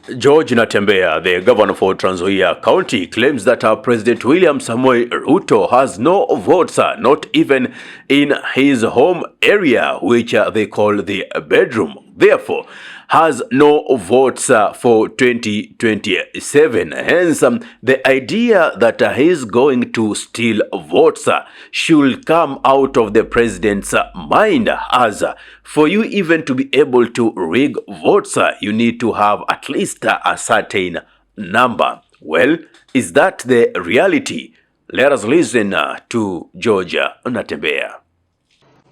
George Natembeya, the governor for Trans Nzoia County, claims that President William Samoei Ruto has no votes, not even in his home area, which they call the bedroom. Therefore, has no votes for 2027. Hence, the idea that he's going to steal votes should come out of the president's mind, as for you even to be able to rig votes, you need to have at least a certain number. Well, is that the reality? Let us listen to George Natembeya.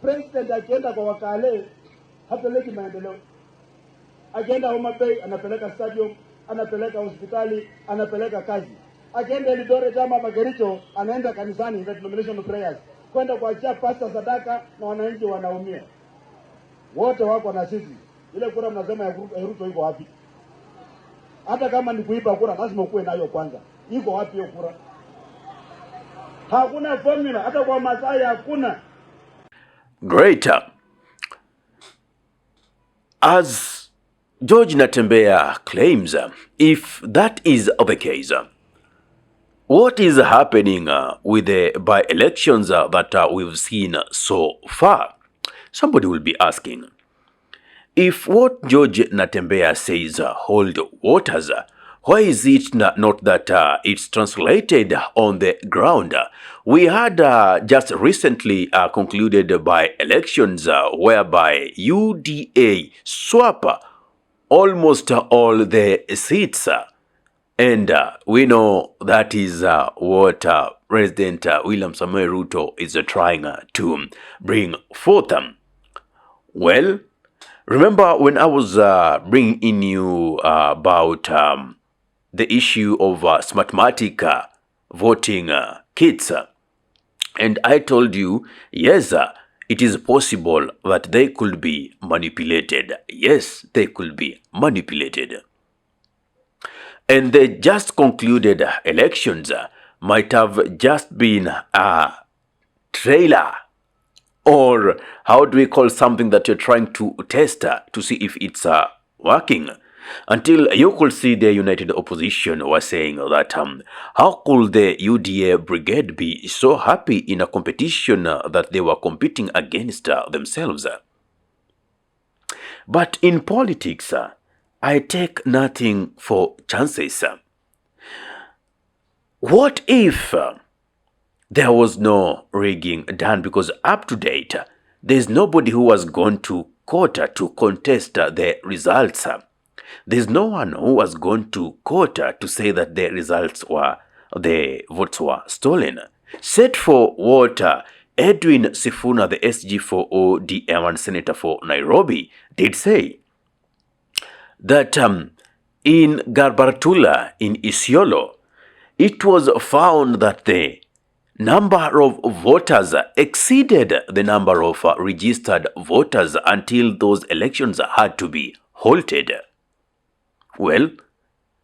President akienda kwa wakale hapeleki maendeleo. Akienda Homa Bay anapeleka stadium, anapeleka hospitali, anapeleka kazi. Akienda Eldoret ama Magaricho anaenda kanisani za denominational prayers, kwenda kuachia pasta sadaka na wananchi wanaumia. Wote wako na sisi. Ile kura mnasema ya Ruto iko wapi? Hata kama ni kuiba kura lazima ukuwe nayo kwanza. Iko wapi hiyo kura? Hakuna formula, hata kwa Masai hakuna. Great. As George Natembeya claims, if that is the case, what is happening with the by-elections that we've seen so far? Somebody will be asking, if what George Natembeya says hold waters, why is it not that it's translated on the ground? We had just recently concluded by elections whereby UDA swap almost all the seats, and we know that is what President William Samoei Ruto is trying to bring forth. Well, remember when I was bringing in you about the issue of smartmatic voting kits, and I told you, yes, it is possible that they could be manipulated. Yes, they could be manipulated. And the just concluded elections might have just been a trailer, or how do we call something that you're trying to test to see if it's working, until you could see the united opposition was saying that how could the UDA brigade be so happy in a competition that they were competing against themselves. But in politics, I take nothing for chances. What if there was no rigging done? Because up to date, there's nobody who has gone to court to contest the results. There's no one who has gone to court to say that the votes were stolen. Set for what Edwin Sifuna, the SG for ODM and Senator for Nairobi, did say, that in Garbartula, in Isiolo, it was found that the number of voters exceeded the number of registered voters until those elections had to be halted. Well,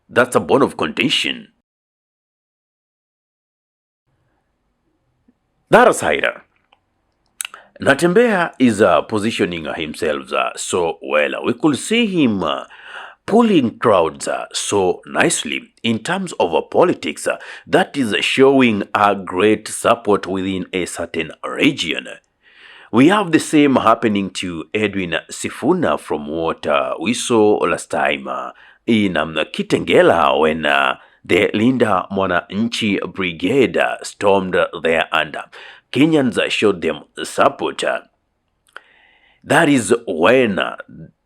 that's a bone of contention. That aside, Natembeya is positioning himself so well. We could see him pulling crowds so nicely in terms of politics that is showing a great support within a certain region. We have the same happening to Edwin Sifuna from what we saw last time in Kitengela when the Linda Mwananchi Brigade stormed there and Kenyans showed them support. That is when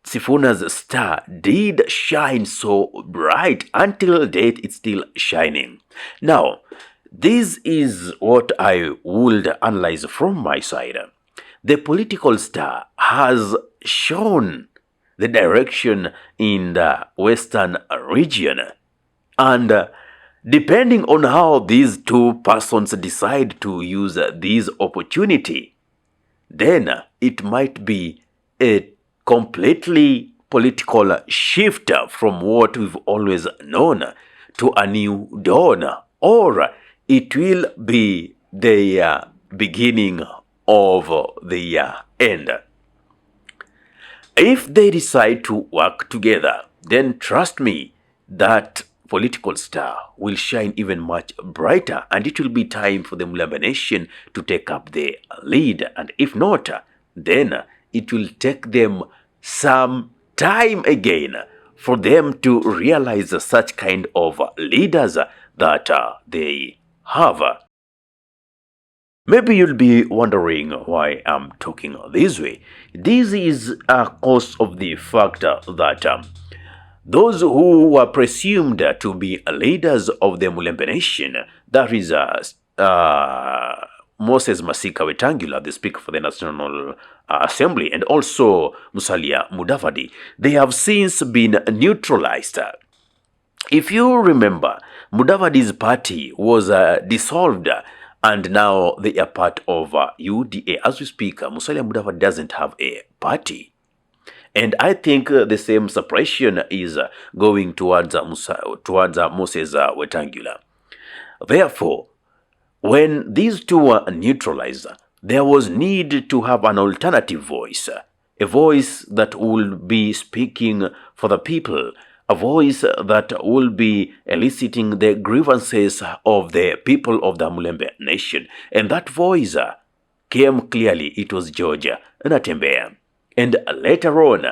Sifuna's star did shine so bright. Until date, it's still shining. Now, this is what I would analyze from my side. The political star has shown the direction in the western region, and depending on how these two persons decide to use this opportunity, then it might be a completely political shift from what we've always known to a new dawn, or it will be the beginning of the end. If they decide to work together, then trust me, that political star will shine even much brighter, and it will be time for the Mulembe nation to take up the lead. And if not, then it will take them some time again for them to realize such kind of leaders that they have. Maybe you'll be wondering why I'm talking this way. This is a cause of the fact that those who were presumed to be leaders of the Mulembe nation, that is Moses Masika Wetangula, the Speaker for the National Assembly, and also Musalia Mudavadi, they have since been neutralized. If you remember, Mudavadi's party was dissolved, and now they are part of UDA. As we speak, Musalia Mudavadi doesn't have a party. And I think the same suppression is going towards Moses Wetangula. Therefore, when these two were neutralized, there was need to have an alternative voice, a voice that will be speaking for the people, a voice that will be eliciting the grievances of the people of the Mulembe nation. And that voice came clearly. It was George Natembeya. And later on,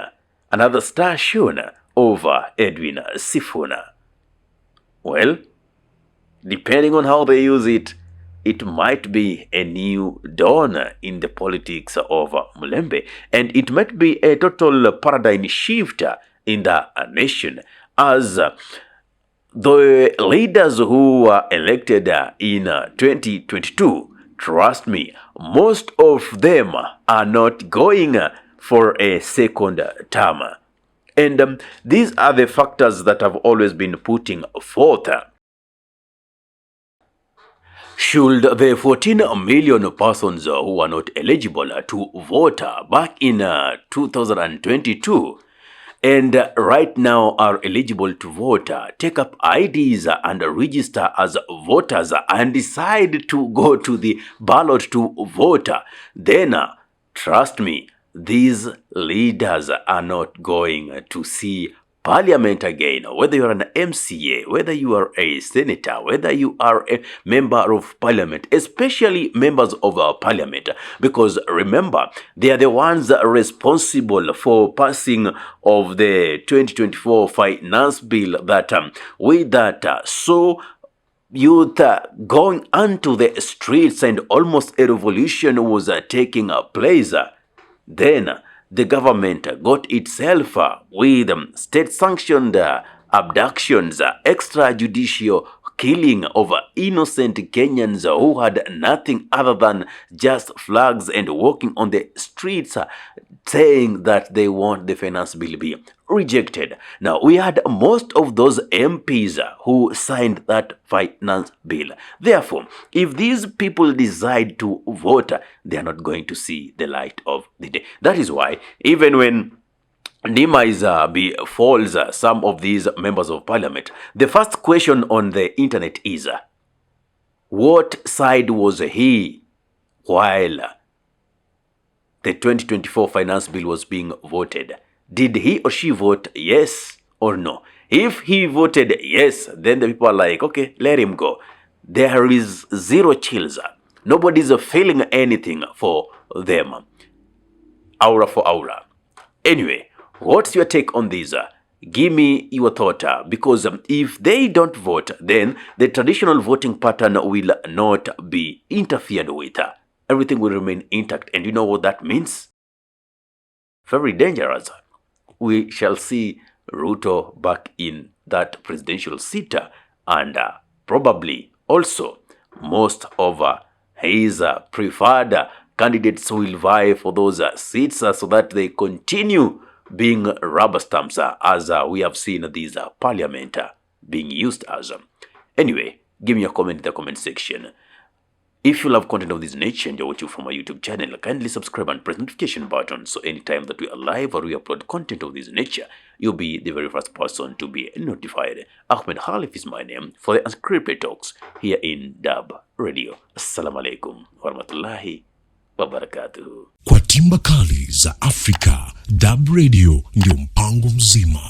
another star shone over Edwin Sifuna. Well, depending on how they use it, it might be a new dawn in the politics of Mulembe, and it might be a total paradigm shift in the nation, as the leaders who were elected in 2022, trust me, most of them are not going for a second term. And these are the factors that have always been putting forth. Should the 14 million persons who were not eligible to vote back in 2022 and right now are eligible to vote take up IDs and register as voters and decide to go to the ballot to vote, then trust me, these leaders are not going to see Parliament again. Whether you are an MCA, whether you are a senator, whether you are a member of Parliament, especially members of Parliament, because remember, they are the ones responsible for passing of the 2024 finance bill that with that so youth going onto the streets and almost a revolution was taking place. Then the government got itself with state-sanctioned abductions, extrajudicial killing of innocent Kenyans who had nothing other than just flags and walking on the streets saying that they want the finance bill be rejected. Now, we had most of those MPs who signed that finance bill. Therefore, if these people decide to vote, they are not going to see the light of the day. That is why, even when Nima befalls some of these members of parliament, the first question on the internet is, what side was he while the 2024 finance bill was being voted? Did he or she vote yes or no? If he voted yes, then the people are like, okay, let him go. There is zero chills. Nobody's feeling anything for them. Aura for aura. Anyway, what's your take on this? Give me your thought, because if they don't vote, then the traditional voting pattern will not be interfered with. Everything will remain intact. And you know what that means? Very dangerous. We shall see Ruto back in that presidential seat, and probably also most of his preferred candidates will vie for those seats so that they continue being rubber stamps as we have seen these parliament being used as. Anyway, give me a comment in the comment section. If you love content of this nature and you're watching from my YouTube channel, kindly subscribe and press the notification button so anytime that we are live or we upload content of this nature, you'll be the very first person to be notified. Ahmed Khalif is my name for the Unscripted Talks here in Dab Radio. Assalamu alaikum warahmatullahi wabarakatuh. Kwa timba kali za Afrika, Dab Radio ndio mpango mzima.